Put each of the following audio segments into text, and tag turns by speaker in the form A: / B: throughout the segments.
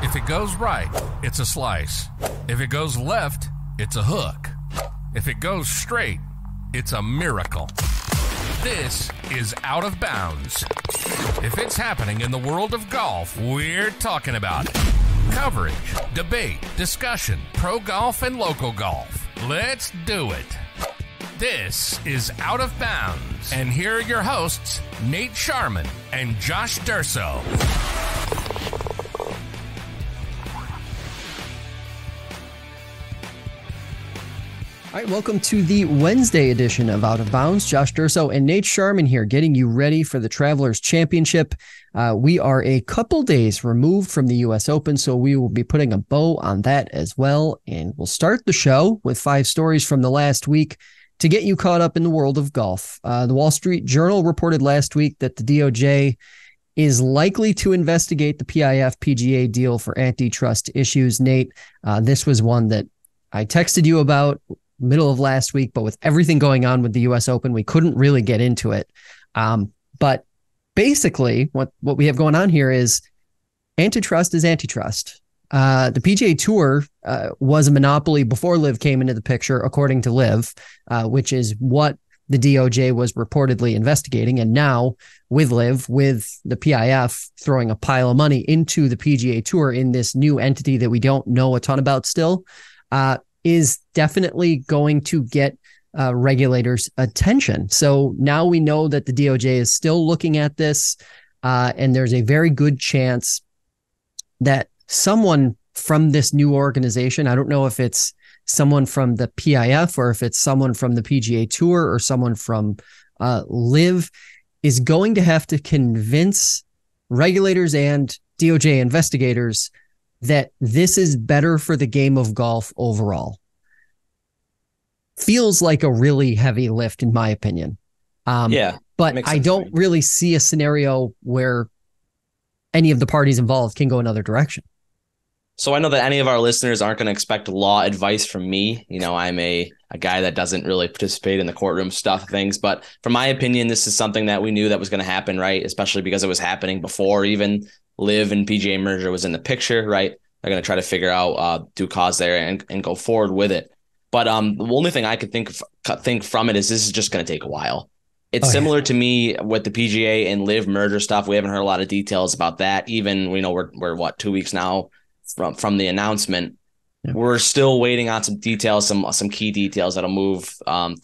A: If it goes right, it's a slice. If it goes left, it's a hook. If it goes straight, it's a miracle. This is Out of Bounds. If it's happening in the world of golf, we're talking about it. Coverage, debate, discussion, pro golf and local golf. Let's do it. This is Out of Bounds. And here are your hosts, Nate Sharman and Josh Durso.
B: All right, welcome to the Wednesday edition of Out of Bounds. Josh Durso and Nate Sharman here, getting you ready for the Travelers Championship. We are a couple days removed from the U.S. Open, so we will be putting a bow on that as well. And we'll start the show with 5 stories from the last week to get you caught up in the world of golf. The Wall Street Journal reported last week that the DOJ is likely to investigate the PIF PGA deal for antitrust issues. Nate, this was one that I texted you about middle of last week, but with everything going on with the U.S. Open, we couldn't really get into it. But basically, what we have going on here is antitrust is antitrust. The PGA Tour was a monopoly before LIV came into the picture, according to LIV, which is what the DOJ was reportedly investigating. And now with LIV, with the PIF throwing a pile of money into the PGA Tour in this new entity that we don't know a ton about still, is definitely going to get regulators' attention. So now we know that the DOJ is still looking at this, and there's a very good chance that someone from this new organization, I don't know if it's someone from the PIF or if it's someone from the PGA Tour or someone from LIV, is going to have to convince regulators and DOJ investigators that this is better for the game of golf overall. Feels like a really heavy lift, in my opinion. But I don't really see a scenario where any of the parties involved can go another direction.
C: So I know that any of our listeners aren't going to expect law advice from me. You know, I'm a guy that doesn't really participate in the courtroom stuff things. But from my opinion, this is something that we knew that was going to happen, right? Especially because it was happening before even LIV and PGA merger was in the picture, right? They're going to try to figure out due cause there and go forward with it. But the only thing I could think from it is this is just going to take a while. It's similar to me with the PGA and LIV merger stuff. We haven't heard a lot of details about that. Even, you know, we're what, 2 weeks now from the announcement. Yeah. We're still waiting on some details, some key details that'll move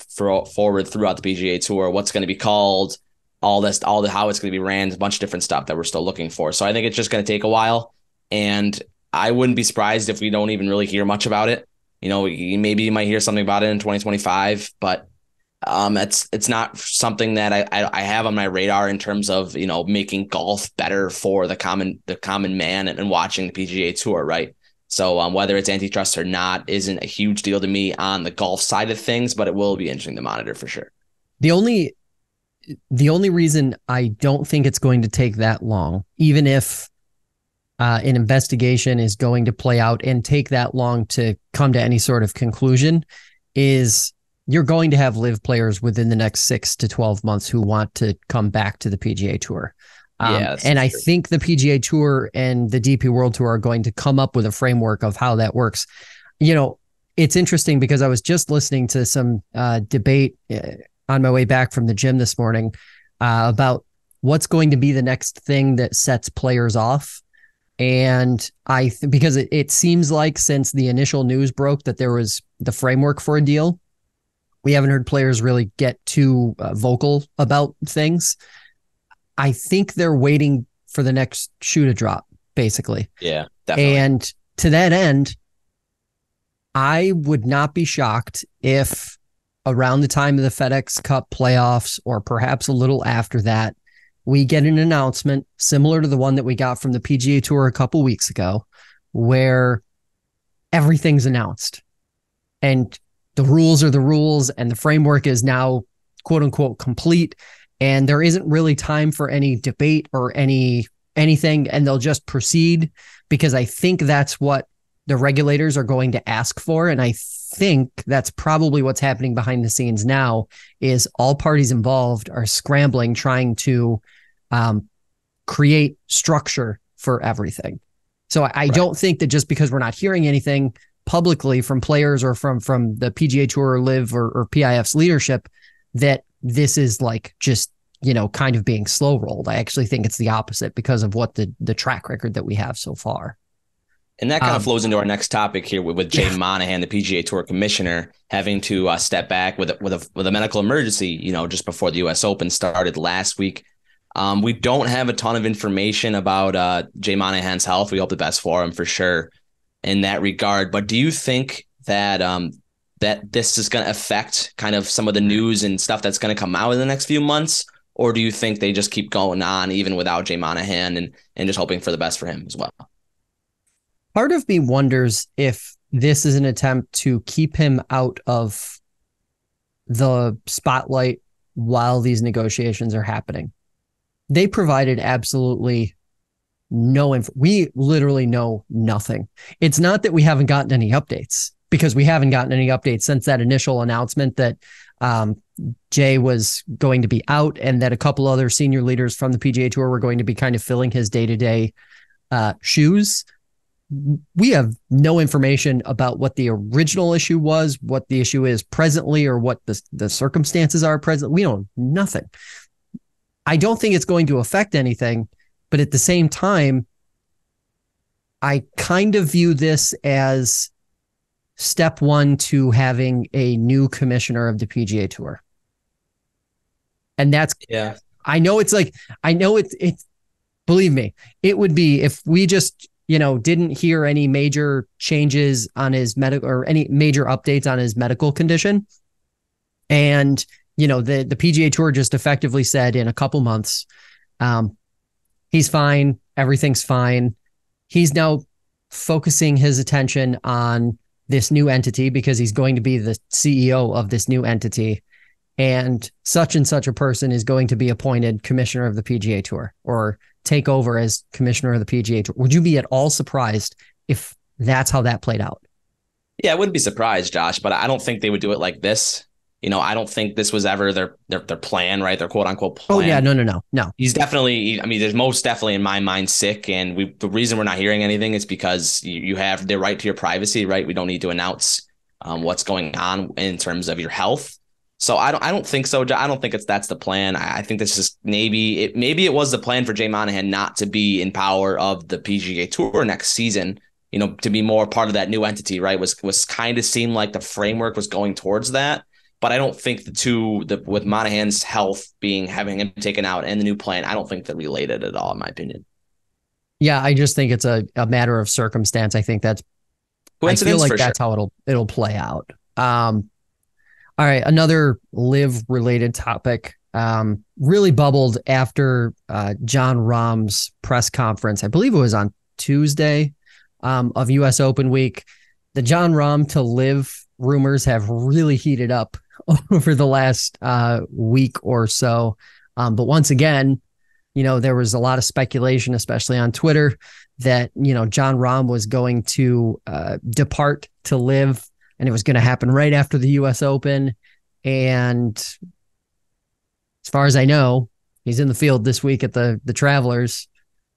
C: forward throughout the PGA Tour. What's going to be called, how it's going to be ran, a bunch of different stuff that we're still looking for. So I think it's just going to take a while, and I wouldn't be surprised if we don't even really hear much about it. You know, maybe you might hear something about it in 2025, but it's not something that I have on my radar in terms of, you know, making golf better for the common man and watching the PGA Tour, right? So whether it's antitrust or not isn't a huge deal to me on the golf side of things, but it will be interesting to monitor for sure.
B: The only reason I don't think it's going to take that long, even if an investigation is going to play out and take that long to come to any sort of conclusion, is you're going to have LIV players within the next 6 to 12 months who want to come back to the PGA Tour. And I think the PGA Tour and the DP World Tour are going to come up with a framework of how that works. You know, it's interesting because I was just listening to some debate on my way back from the gym this morning about what's going to be the next thing that sets players off. And because it seems like since the initial news broke that there was the framework for a deal, we haven't heard players really get too vocal about things. I think they're waiting for the next shoe to drop, basically.
C: Yeah, definitely.
B: And to that end, I would not be shocked if around the time of the FedEx Cup playoffs, or perhaps a little after that, we get an announcement similar to the one that we got from the PGA Tour a couple weeks ago, where everything's announced and the rules are the rules and the framework is now quote unquote complete. And there isn't really time for any debate or anything, and they'll just proceed, because I think that's what the regulators are going to ask for. And I think that's probably what's happening behind the scenes now, is all parties involved are scrambling, trying to create structure for everything. So I don't think that just because we're not hearing anything publicly from players or from the PGA Tour or LIV or PIF's leadership, that this is like just, kind of being slow rolled. I actually think it's the opposite because of what the track record that we have so far.
C: And that kind of flows into our next topic here with Jay Monahan, the PGA Tour commissioner, having to step back with a medical emergency, just before the U.S. Open started last week. We don't have a ton of information about Jay Monahan's health. We hope the best for him for sure in that regard. But do you think that that this is going to affect kind of some of the news and stuff that's going to come out in the next few months? Or do you think they just keep going on even without Jay Monahan and just hoping for the best for him as well?
B: Part of me wonders if this is an attempt to keep him out of the spotlight while these negotiations are happening. They provided absolutely no info. We literally know nothing. It's not that we haven't gotten any updates, because we haven't gotten any updates since that initial announcement that Jay was going to be out and that a couple other senior leaders from the PGA Tour were going to be kind of filling his day-to-day shoes. We have no information about what the original issue was, what the issue is presently, or what the circumstances are present. We know nothing. I don't think it's going to affect anything, but at the same time, I kind of view this as step one to having a new commissioner of the PGA Tour. And that's, I know it's believe me, it would be if we just, didn't hear any major changes on his medical or any major updates on his medical condition. And, the PGA Tour just effectively said in a couple months, he's fine. Everything's fine. He's now focusing his attention on this new entity because he's going to be the CEO of this new entity. And such a person is going to be appointed commissioner of the PGA Tour or take over as commissioner of the PGA Tour. Would you be at all surprised if that's how that played out?
C: Yeah, I wouldn't be surprised, Josh, but I don't think they would do it like this. I don't think this was ever their plan, right? Their quote unquote plan.
B: Oh yeah, no.
C: He's definitely, there's most definitely in my mind sick. And the reason we're not hearing anything is because you have the right to your privacy, right? We don't need to announce what's going on in terms of your health. So I don't think so. I don't think that's the plan. I think this is maybe it was the plan for Jay Monahan not to be in power of the PGA Tour next season, to be more part of that new entity, right? Was kind of seemed like the framework was going towards that. But I don't think with Monahan's health having him taken out and the new plan, I don't think they're related at all, in my opinion.
B: Yeah, I just think it's a matter of circumstance. I think that's
C: coincidence. I feel like
B: that's how it'll play out. All right, another LIV related topic really bubbled after Jon Rahm's press conference. I believe it was on Tuesday of U.S. Open week. The Jon Rahm to LIV rumors have really heated up over the last week or so. But once again, there was a lot of speculation, especially on Twitter, that, Jon Rahm was going to depart to LIV, and it was going to happen right after the U.S. Open. And as far as I know, he's in the field this week at the Travelers.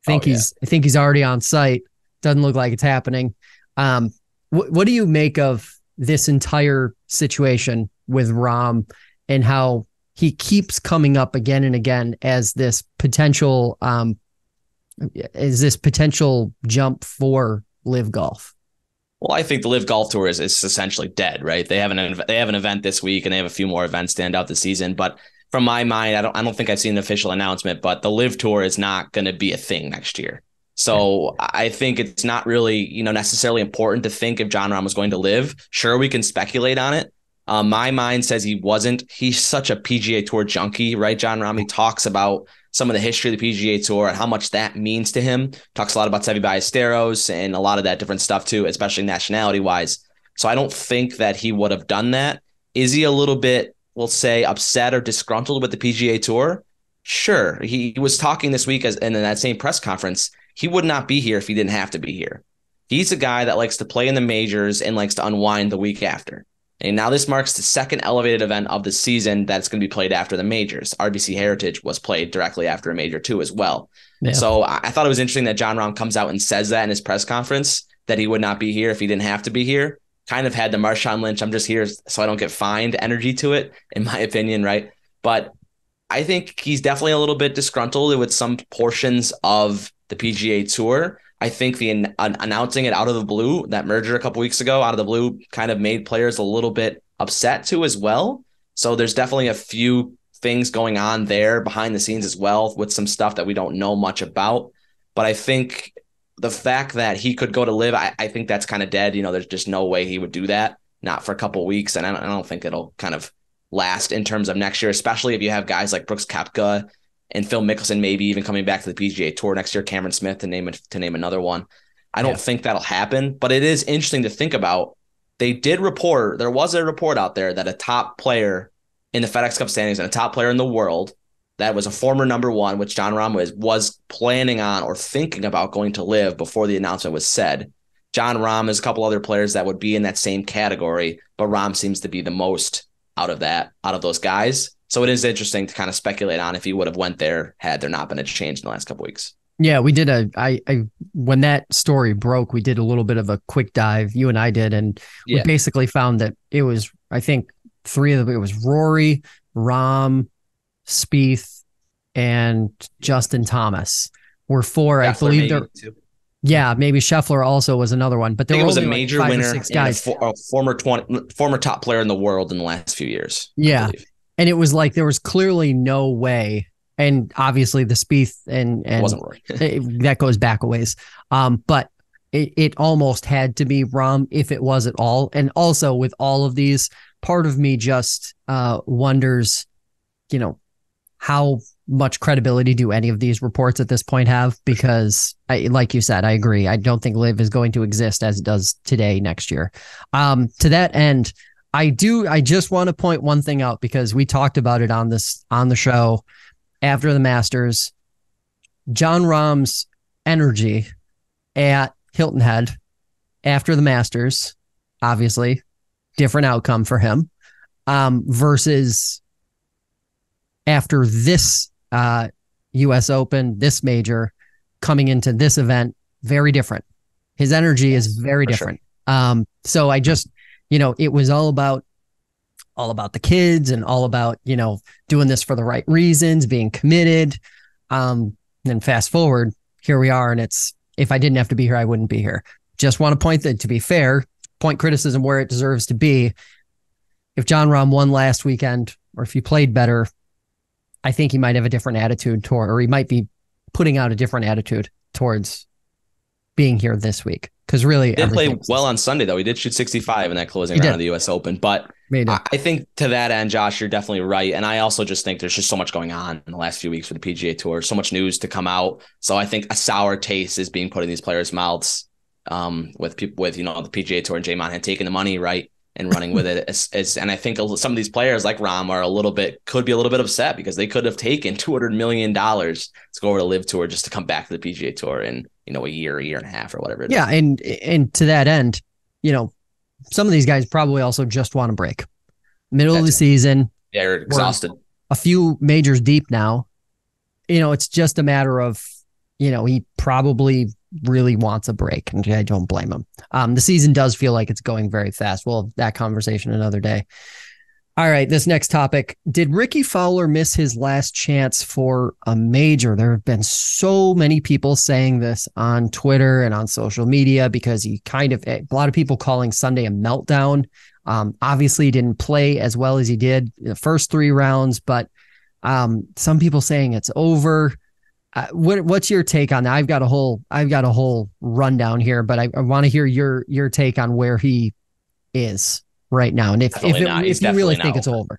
B: I think he's already on site. Doesn't look like it's happening. What do you make of this entire situation with Rahm and how he keeps coming up again and again as this potential jump for LIV Golf?
C: Well, I think the LIV Golf Tour is essentially dead, right? They have an event this week and they have a few more events to end out the season. But from my mind, I don't think I've seen an official announcement, but the LIV Tour is not going to be a thing next year. So I think it's not really, necessarily important to think if Jon Rahm was going to LIV. Sure, we can speculate on it. My mind says he wasn't. He's such a PGA Tour junkie, right? Jon Rahm, he talks about some of the history of the PGA Tour and how much that means to him. Talks a lot about Seve Ballesteros and a lot of that different stuff too, especially nationality-wise. So I don't think that he would have done that. Is he a little bit, we'll say, upset or disgruntled with the PGA Tour? Sure. He was talking this week and in that same press conference, he would not be here if he didn't have to be here. He's a guy that likes to play in the majors and likes to unwind the week after. And now this marks the second elevated event of the season that's going to be played after the majors. RBC Heritage was played directly after a major too as well. Yeah. So I thought it was interesting that Jon Rahm comes out and says that in his press conference, that he would not be here if he didn't have to be here. Kind of had the Marshawn Lynch, I'm just here so I don't get fined energy to it, in my opinion, right? But I think he's definitely a little bit disgruntled with some portions of the PGA Tour. I think the announcing it out of the blue, that merger a couple weeks ago out of the blue, kind of made players a little bit upset too as well. So there's definitely a few things going on there behind the scenes as well with some stuff that we don't know much about. But I think the fact that he could go to LIV, I think that's kind of dead. There's just no way he would do that, not for a couple of weeks. And I don't think it'll kind of last in terms of next year, especially if you have guys like Brooks Koepka and Phil Mickelson, maybe even coming back to the PGA Tour next year, Cameron Smith to name another one. I don't think that'll happen, but it is interesting to think about. There was a report out there that a top player in the FedEx Cup standings and a top player in the world that was a former number one, which Jon Rahm was planning on or thinking about going to LIV before the announcement was said. Jon Rahm is a couple other players that would be in that same category, but Rahm seems to be the most out of those guys. So it is interesting to kind of speculate on if he would have went there had there not been a change in the last couple of weeks.
B: Yeah, we did when that story broke, we did a little bit of a quick dive. You and I did, and we basically found that it was, I think, it was Rory, Rahm, Spieth, and Justin Thomas were four. Scheffler, I believe there. Yeah, maybe Scheffler also was another one, but there was a major winner, guys.
C: A former top player in the world in the last few years.
B: Yeah, and it was like there was clearly no way. And obviously the Spieth and
C: it wasn't Rory.
B: That goes back a ways. But it almost had to be Rahm if it was at all. And also with all of these, part of me just wonders, how much credibility do any of these reports at this point have? Because like you said, I agree. I don't think LIV is going to exist as it does today, next year. To that end, I just want to point one thing out because we talked about it on the show. After the Masters, Jon Rahm's energy at Hilton Head after the Masters, obviously, different outcome for him, versus after this U.S. Open, this major, coming into this event, very different. His energy is very different. Sure. So I just, it was all about the kids and all about, doing this for the right reasons, being committed. And then fast forward, here we are. And it's, if I didn't have to be here, I wouldn't be here. Just want to point that, to be fair, point criticism where it deserves to be. If Jon Rahm won last weekend, or if he played better, I think he might have a different attitude or he might be putting out a different attitude towards being here this week. Because really,
C: he did play well on Sunday, though. He did shoot 65 in that closing round of the U.S. Open. But I think to that end, Josh, you're definitely right. And I also just think there's just so much going on in the last few weeks for the PGA Tour, so much news to come out. So I think a sour taste is being put in these players' mouths with people with, the PGA Tour and Jay Monahan taking the money, right, and running with it. And I think some of these players like Rahm could be a little bit upset because they could have taken $200 million to go over to LIV Tour just to come back to the PGA Tour in, a year and a half or whatever it is.
B: Yeah, and to that end, some of these guys probably also just want a break. Middle of the season.
C: Yeah, you're exhausted.
B: A few majors deep now. It's just a matter of, he probably really wants a break, and I don't blame him. The season does feel like it's going very fast. We'll have that conversation another day. All right, this next topic. Did Ricky Fowler miss his last chance for a major? There have been so many people saying this on Twitter and on social media because a lot of people calling Sunday a meltdown. Obviously, he didn't play as well as he did the first 3 rounds, but some people saying it's over. What's your take on that? I've got a whole rundown here, but I want to hear your take on where he is right now, and if you really think it's over.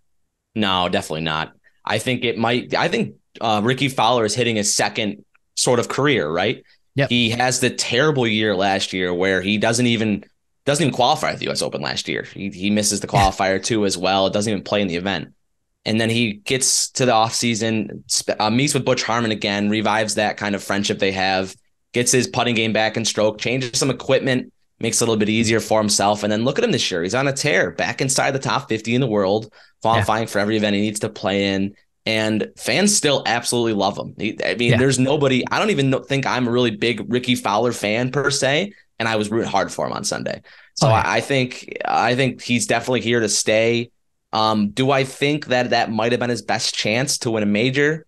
C: No, definitely not. I think it might. I think Ricky Fowler is hitting his second sort of career, right?
B: Yep.
C: He has the terrible year last year where he doesn't even qualify at the U.S. Open last year. He misses the qualifier too as well. Doesn't even play in the event. And then he gets to the offseason, meets with Butch Harmon again, revives that kind of friendship they have, gets his putting game back in stroke, changes some equipment, makes it a little bit easier for himself. And then look at him this year. He's on a tear, back inside the top 50 in the world, qualifying for every event he needs to play in. And fans still absolutely love him. There's nobody, I don't even think I'm a really big Ricky Fowler fan per se. And I was rooting hard for him on Sunday. So I think he's definitely here to stay. Do I think that might have been his best chance to win a major?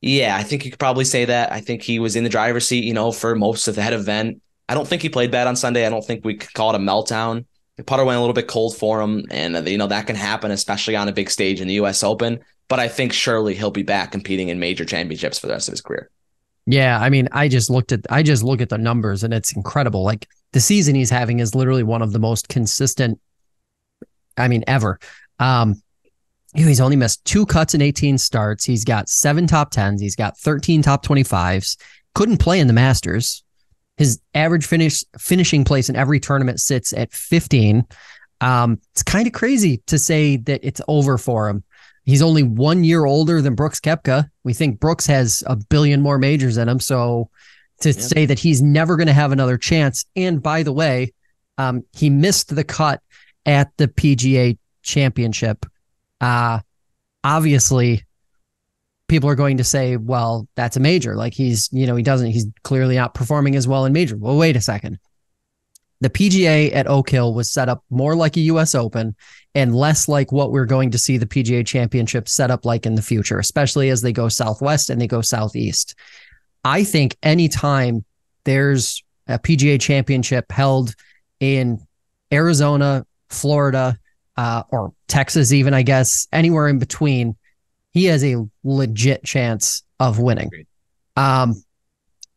C: Yeah, I think you could probably say that. I think he was in the driver's seat, for most of the head event. I don't think he played bad on Sunday. I don't think we could call it a meltdown. The putter went a little bit cold for him, and that can happen, especially on a big stage in the U.S. Open. But I think surely he'll be back competing in major championships for the rest of his career.
B: Yeah, I just look at the numbers, and it's incredible. Like, the season he's having is literally one of the most consistent, ever. He's only missed 2 cuts in 18 starts. He's got 7 top 10s. He's got 13 top 25s. Couldn't play in the Masters. His average finishing place in every tournament sits at 15. It's kind of crazy to say that it's over for him. He's only 1 year older than Brooks Koepka. We think Brooks has a billion more majors in him. So to say that he's never going to have another chance. And by the way, he missed the cut at the PGA Championship. Obviously, people are going to say, well, that's a major. Like, he's clearly not performing as well in major. Well, wait a second. The PGA at Oak Hill was set up more like a U.S. Open and less like what we're going to see the PGA Championship set up like in the future, especially as they go southwest and they go southeast. I think anytime there's a PGA Championship held in Arizona, Florida, or Texas even, I guess, anywhere in between, he has a legit chance of winning.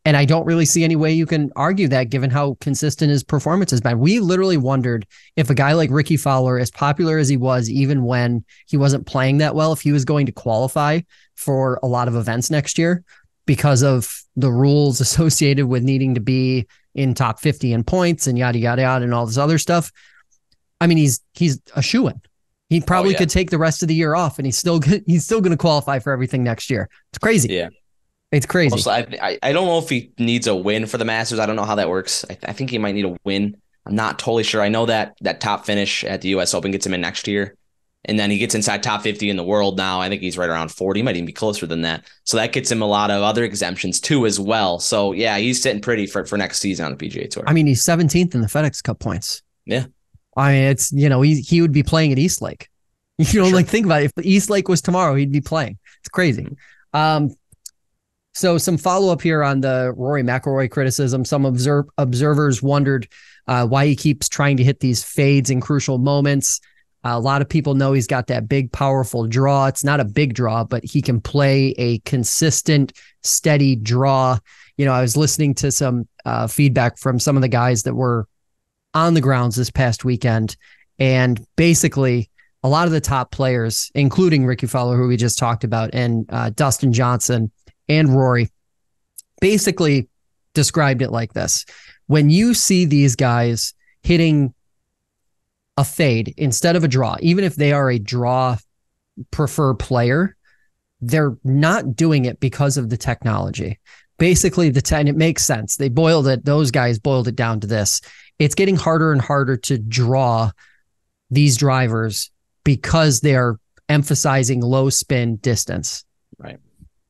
B: And I don't really see any way you can argue that, given how consistent his performance has been. We literally wondered if a guy like Ricky Fowler, as popular as he was, even when he wasn't playing that well, if he was going to qualify for a lot of events next year because of the rules associated with needing to be in top 50 in points and yada, yada, yada, and all this other stuff. He's a shoo-in. He probably could take the rest of the year off, and he's still going to qualify for everything next year. It's crazy. Yeah. It's crazy.
C: Also, I don't know if he needs a win for the Masters. I don't know how that works. I think he might need a win. I'm not totally sure. I know that top finish at the U.S. Open gets him in next year, and then he gets inside top 50 in the world now. I think he's right around 40. He might even be closer than that. So that gets him a lot of other exemptions too as well. So, yeah, he's sitting pretty for next season on the PGA Tour.
B: He's 17th in the FedEx Cup points.
C: Yeah.
B: It's, he would be playing at Eastlake. Sure. Think about it. If Eastlake was tomorrow, he'd be playing. It's crazy. So some follow-up here on the Rory McIlroy criticism. Some observers wondered why he keeps trying to hit these fades in crucial moments. A lot of people know he's got that big, powerful draw. It's not a big draw, but he can play a consistent, steady draw. I was listening to some feedback from some of the guys that were on the grounds this past weekend, and basically a lot of the top players, including Ricky Fowler, who we just talked about, and Dustin Johnson and Rory, basically described it like this. When you see these guys hitting a fade instead of a draw, even if they are a draw prefer player, they're not doing it because of the technology. Basically, and it makes sense. Those guys boiled it down to this. It's getting harder and harder to draw these drivers because they're emphasizing low spin distance.
C: Right.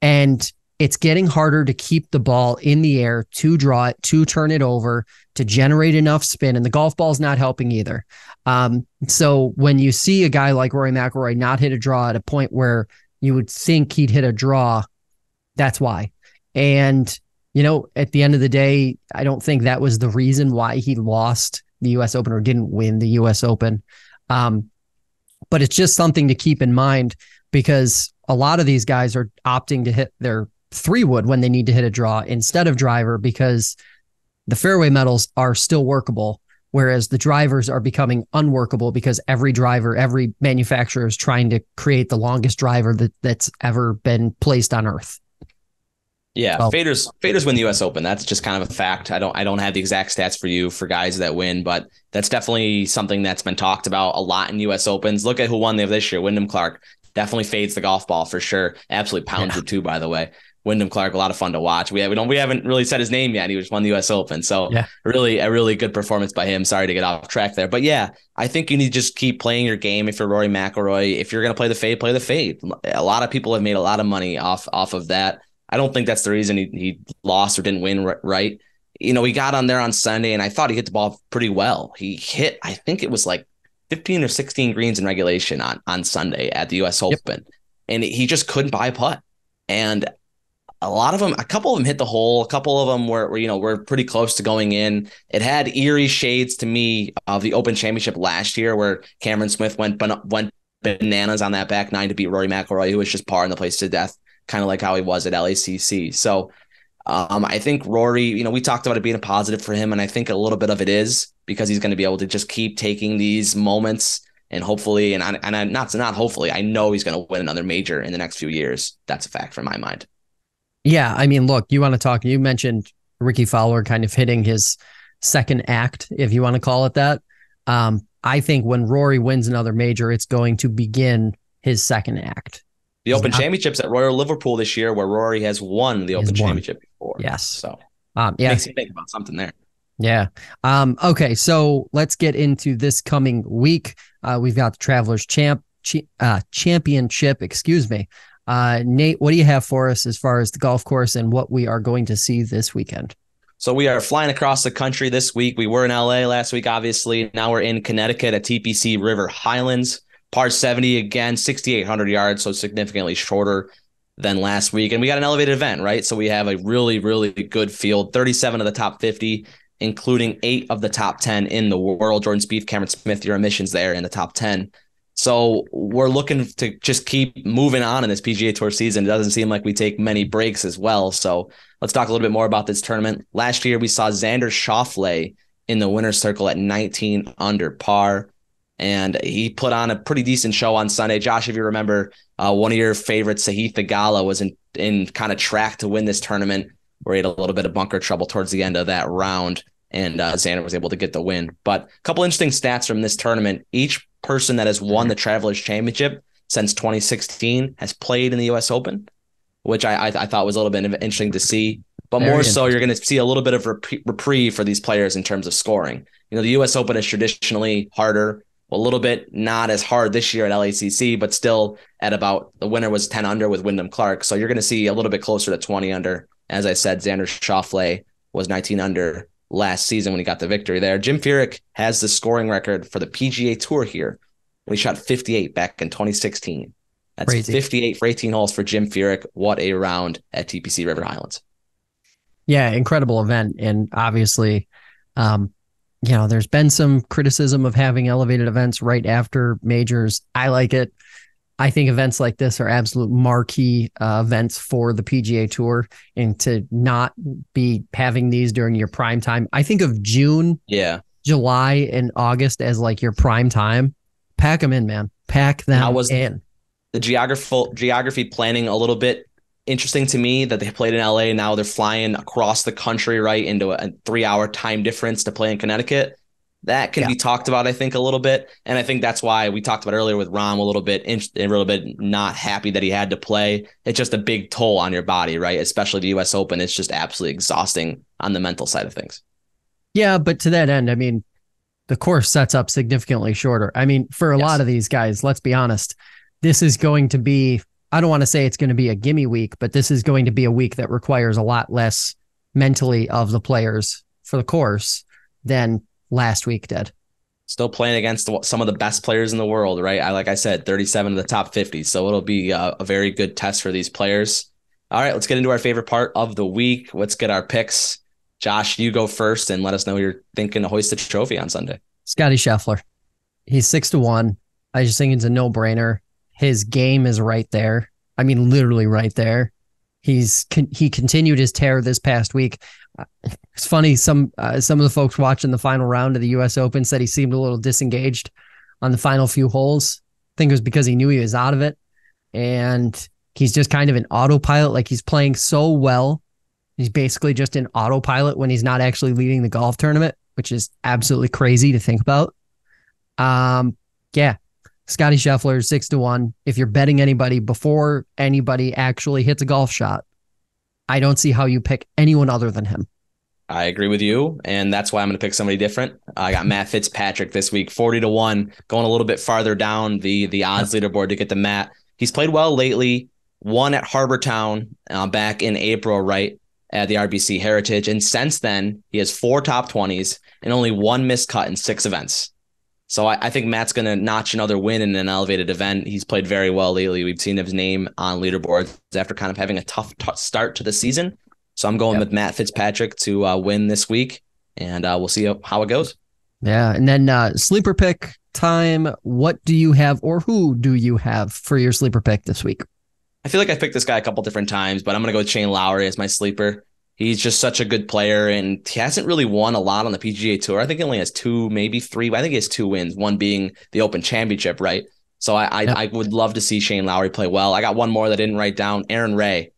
C: And
B: it's getting harder to keep the ball in the air, to draw it, to turn it over, to generate enough spin. And the golf ball's not helping either. So when you see a guy like Rory McIlroy not hit a draw at a point where you would think he'd hit a draw, that's why. And, at the end of the day, I don't think that was the reason why he lost the U.S. Open or didn't win the U.S. Open. But it's just something to keep in mind, because a lot of these guys are opting to hit their 3-wood when they need to hit a draw instead of driver, because the fairway metals are still workable, whereas the drivers are becoming unworkable because every manufacturer is trying to create the longest driver that's ever been placed on Earth.
C: Yeah, faders win the U.S. Open. That's just kind of a fact. I don't have the exact stats for you for guys that win, but that's definitely something that's been talked about a lot in U.S. Opens. Look at who won this year. Wyndham Clark definitely fades the golf ball for sure. Absolutely pounds it too, by the way. Wyndham Clark, a lot of fun to watch. We haven't really said his name yet. He just won the U.S. Open, so
B: Yeah.
C: really a really good performance by him. Sorry to get off track there, but yeah, I think you need to just keep playing your game. If you're Rory McIlroy, if you're gonna play the fade, play the fade. A lot of people have made a lot of money off of that. I don't think that's the reason he lost or didn't win. Right? He got on there on Sunday, and I thought he hit the ball pretty well. He hit, I think it was like 15 or 16 greens in regulation on Sunday at the U.S. Open, and he just couldn't buy a putt. And a couple of them hit the hole. A couple of them were pretty close to going in. It had eerie shades to me of the Open Championship last year, where Cameron Smith went bananas on that back nine to beat Rory McIlroy, who was just parring the place to death, kind of like how he was at LACC. So I think Rory, we talked about it being a positive for him, and I think a little bit of it is because he's going to be able to just keep taking these moments, and hopefully, not hopefully, I know he's going to win another major in the next few years. That's a fact from my mind.
B: Yeah, I mean, look, you mentioned Ricky Fowler kind of hitting his second act, if you want to call it that. I think when Rory wins another major, it's going to begin his second act.
C: The Open Championships at Royal Liverpool this year, where Rory has won the Open Championship before.
B: Yes.
C: So
B: makes
C: you think about something there.
B: Yeah. Okay, so let's get into this coming week. We've got the Travelers Championship, excuse me. Nate, what do you have for us as far as the golf course and what we are going to see this weekend?
C: So we are flying across the country this week. We were in LA last week, obviously. Now we're in Connecticut at TPC River Highlands. Par 70 again, 6,800 yards, so significantly shorter than last week. And we got an elevated event, right? So we have a really, really good field, 37 of the top 50, including 8 of the top 10 in the world. Jordan Spieth, Cameron Smith, your emissions there in the top 10. So we're looking to just keep moving on in this PGA Tour season. It doesn't seem like we take many breaks as well. So let's talk a little bit more about this tournament. Last year, we saw Xander Schauffele in the winner's circle at 19 under par, and he put on a pretty decent show on Sunday. Josh, if you remember, one of your favorites, Sahith Theegala, was in kind of track to win this tournament, where he had a little bit of bunker trouble towards the end of that round, and Xander was able to get the win. But a couple interesting stats from this tournament. Each person that has won the Travelers Championship since 2016 has played in the U.S. Open, which I thought was a little bit interesting to see. But more so, you're going to see a little bit of reprieve for these players in terms of scoring. The U.S. Open is traditionally harder, a little bit not as hard this year at LACC, but still at about, the winner was 10 under with Wyndham Clark. So you're going to see a little bit closer to 20 under. As I said, Xander Schauffele was 19 under last season when he got the victory there. Jim Furyk has the scoring record for the PGA Tour here. We shot 58 back in 2016. That's crazy. 58 for 18 holes for Jim Furyk. What a round at TPC River Highlands.
B: Yeah, incredible event. And obviously, there's been some criticism of having elevated events right after majors. I like it. I think events like this are absolute marquee events for the PGA Tour, and to not be having these during your prime time. I think of June, July, and August as like your prime time. Pack them in, man. Pack them in.
C: The geography planning a little bit interesting to me that they played in LA. Now they're flying across the country, right, into a 3-hour time difference to play in Connecticut. That can be talked about, I think, a little bit. And I think that's why we talked about earlier with Rahm a little bit not happy that he had to play. It's just a big toll on your body, right? Especially the U.S. Open. It's just absolutely exhausting on the mental side of things. Yeah,
B: but to that end, I mean, the course sets up significantly shorter. I mean, for a lot of these guys, let's be honest, this is going to be, I don't want to say it's going to be a gimme week, but this is going to be a week that requires a lot less mentally of the players for the course than last week did.
C: Still playing against some of the best players in the world, right? Like I said, 37 of the top 50. So it'll be a very good test for these players. All right, let's get into our favorite part of the week. Let's get our picks. Josh, you go first and let us know you're thinking to hoist the trophy on Sunday.
B: Scotty Scheffler. He's 6-1. I just think it's a no-brainer. His game is right there. I mean, literally right there. He continued his tear this past week. It's funny. Some of the folks watching the final round of the U.S. Open said he seemed a little disengaged on the final few holes. I think it was because he knew he was out of it, and he's just kind of an autopilot. Like, he's playing so well. He's basically just an autopilot when he's not actually leading the golf tournament, which is absolutely crazy to think about. Scotty Scheffler, 6-1. If you're betting anybody before anybody actually hits a golf shot, I don't see how you pick anyone other than him.
C: I agree with you, and that's why I'm going to pick somebody different. I got Matt Fitzpatrick this week, 40-1, going a little bit farther down the odds leaderboard to get to Matt. He's played well lately, won at Harbortown back in April, right, at the RBC Heritage, and since then, he has 4 top 20s and only 1 missed cut in 6 events. So I think Matt's going to notch another win in an elevated event. He's played very well lately. We've seen his name on leaderboards after kind of having a tough start to the season. So I'm going with Matt Fitzpatrick to win this week, and we'll see how it goes.
B: Yeah, and then sleeper pick time. What do you have, or who do you have for your sleeper pick this week?
C: I feel like I picked this guy a couple different times, but I'm going to go with Shane Lowry as my sleeper. He's just such a good player, and he hasn't really won a lot on the PGA Tour. I think he only has 2, maybe 3. I think he has 2 wins, one being the Open Championship, right? So I would love to see Shane Lowry play well. I got one more that I didn't write down. Aaron Ray.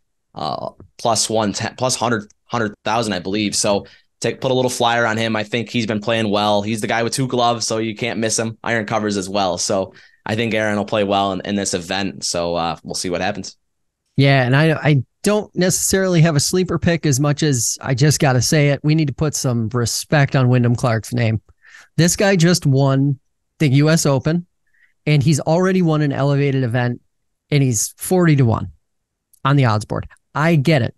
C: Plus 100,000, I believe. So put a little flyer on him. I think he's been playing well. He's the guy with 2 gloves, so you can't miss him. Iron covers as well. So I think Aaron will play well in this event. So we'll see what happens.
B: Yeah, and I don't necessarily have a sleeper pick as much as I just got to say it. We need to put some respect on Wyndham Clark's name. This guy just won the U.S. Open, and he's already won an elevated event, and he's 40-1 on the odds board. I get it.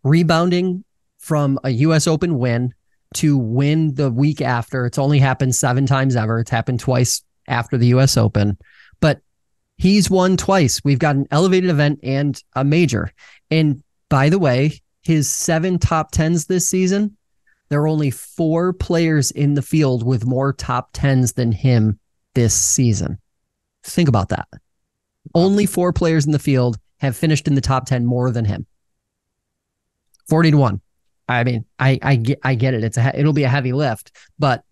B: Rebounding from a U.S. Open win to win the week after. It's only happened 7 times ever. It's happened twice after the U.S. Open, but he's won twice. We've got an elevated event and a major. And by the way, his 7 top 10s this season, there are only 4 players in the field with more top 10s than him this season. Think about that. Only 4 players in the field have finished in the top 10 more than him. 40-1. I mean, I get it. It'll be a heavy lift, but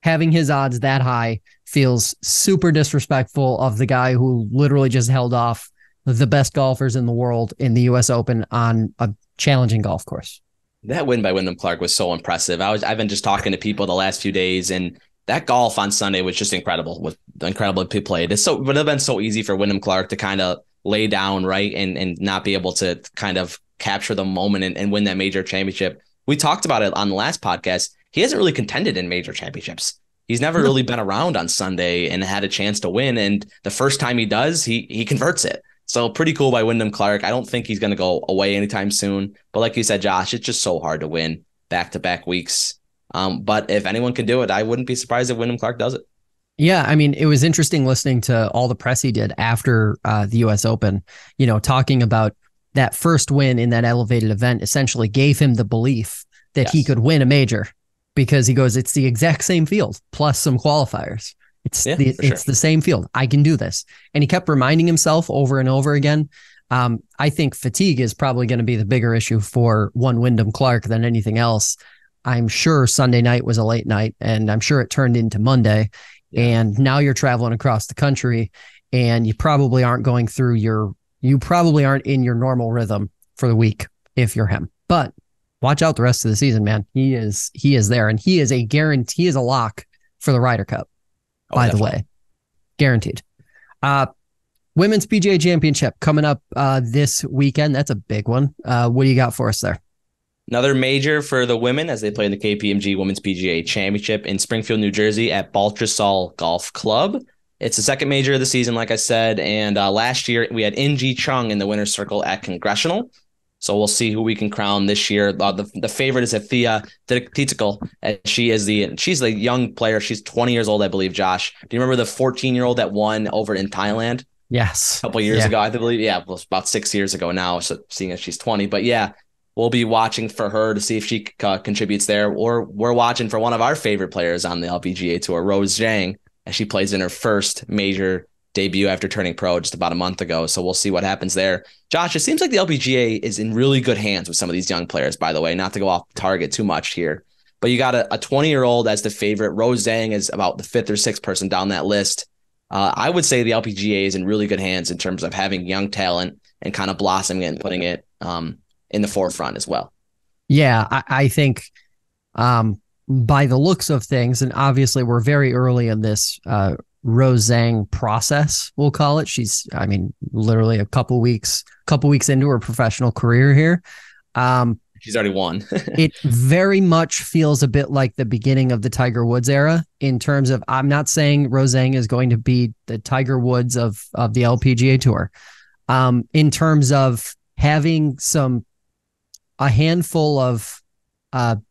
B: having his odds that high feels super disrespectful of the guy who literally just held off the best golfers in the world in the U.S. Open on a challenging golf course. That
C: win by Wyndham Clark was so impressive. I've been just talking to people the last few days, and that golf on Sunday was just incredible. With incredibly played. It would have been so easy for Wyndham Clark to kind of lay down, right, and not be able to kind of capture the moment and win that major championship. We talked about it on the last podcast. He hasn't really contended in major championships. He's never really been around on Sunday and had a chance to win. And the first time he does, he converts it. So pretty cool by Wyndham Clark. I don't think he's going to go away anytime soon. But like you said, Josh, it's just so hard to win back-to-back weeks. But if anyone can do it, I wouldn't be surprised if Wyndham Clark does it.
B: Yeah, I mean, it was interesting listening to all the press he did after the U.S. Open, talking about that first win in that elevated event essentially gave him the belief that he could win a major, because he goes, it's the exact same field plus some qualifiers. It's the same field. I can do this. And he kept reminding himself over and over again. I think fatigue is probably going to be the bigger issue for one Wyndham Clark than anything else. I'm sure Sunday night was a late night, and I'm sure it turned into Monday. Yeah. And now you're traveling across the country, and you probably aren't in your normal rhythm for the week if you're him. But watch out the rest of the season, man. He is there, and he is a guarantee, he is a lock for the Ryder Cup. By the way, guaranteed. Women's PGA Championship coming up this weekend. That's a big one. What do you got for us there?
C: Another major for the women as they play in the KPMG Women's PGA Championship in Springfield, New Jersey at Baltusrol Golf Club. It's the second major of the season, like I said, and last year we had In-Ji Chung in the winner's circle at Congressional. So we'll see who we can crown this year. The favorite is Athea Titical. She's the young player. She's 20 years old, I believe, Josh. Do you remember the 14-year-old that won over in Thailand?
B: Yes.
C: A couple years ago, I believe. Yeah, well, about 6 years ago now, so seeing as she's 20. But yeah, we'll be watching for her to see if she contributes there. Or we're watching for one of our favorite players on the LPGA Tour, Rose Zhang, as she plays in her first major debut after turning pro just about a month ago. So we'll see what happens there. Josh, it seems like the LPGA is in really good hands with some of these young players, by the way, not to go off target too much here. But you got a 20-year-old as the favorite. Rose Zhang is about the 5th or 6th person down that list. I would say the LPGA is in really good hands in terms of having young talent and kind of blossoming it and putting it in the forefront as well.
B: Yeah, I think by the looks of things, and obviously we're very early in this Rose Zhang process, we'll call it. She's, literally a couple weeks into her professional career here.
C: She's already won.
B: It very much feels a bit like the beginning of the Tiger Woods era in terms of, I'm not saying Roseng is going to be the Tiger Woods of the LPGA Tour. In terms of having a handful of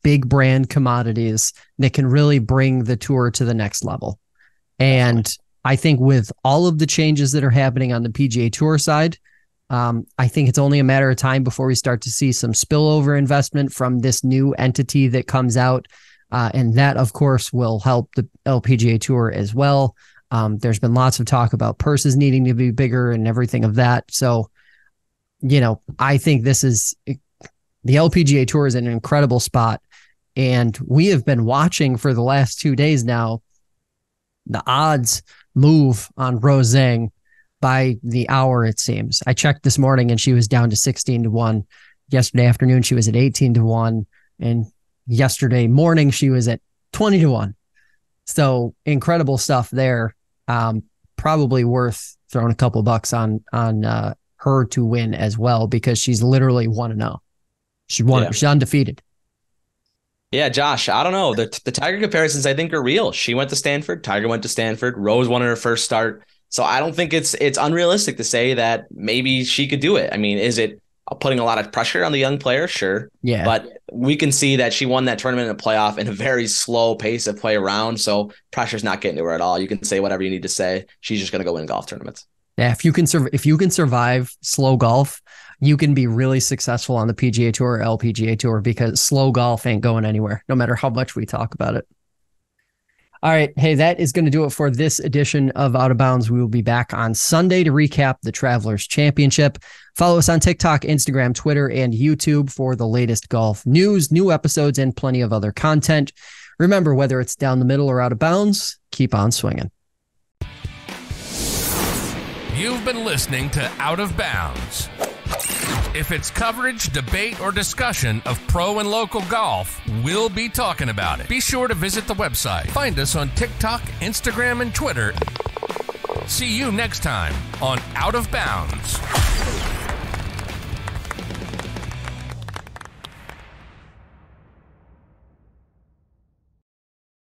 B: big brand commodities that can really bring the tour to the next level. And I think with all of the changes that are happening on the PGA Tour side, I think it's only a matter of time before we start to see some spillover investment from this new entity that comes out. And that, of course, will help the LPGA Tour as well. There's been lots of talk about purses needing to be bigger and everything of that. So, I think the LPGA Tour is in an incredible spot. And we have been watching for the last 2 days now, the odds move on Roseng by the hour, it seems. I checked this morning and she was down to 16-1. Yesterday afternoon, she was at 18-1. And yesterday morning, she was at 20-1. So incredible stuff there. Probably worth throwing a couple bucks on her to win as well, because she's literally 1-0. She won it. She's undefeated.
C: Yeah, Josh, I don't know. The Tiger comparisons, I think, are real. She went to Stanford. Tiger went to Stanford. Rose won in her first start. So I don't think it's unrealistic to say that maybe she could do it. I mean, is it putting a lot of pressure on the young player? Sure.
B: Yeah.
C: But we can see that she won that tournament in a playoff in a very slow pace of play around. So pressure's not getting to her at all. You can say whatever you need to say. She's just going to go win golf tournaments.
B: Yeah. If you can survive slow golf, you can be really successful on the PGA Tour or LPGA Tour, because slow golf ain't going anywhere, no matter how much we talk about it. All right. Hey, that is going to do it for this edition of Out of Bounds. We will be back on Sunday to recap the Travelers Championship. Follow us on TikTok, Instagram, Twitter, and YouTube for the latest golf news, new episodes, and plenty of other content. Remember, whether it's down the middle or out of bounds, keep on swinging.
A: You've been listening to Out of Bounds. If it's coverage, debate, or discussion of pro and local golf, we'll be talking about it. Be sure to visit the website. Find us on TikTok, Instagram, and Twitter. See you next time on Out of Bounds.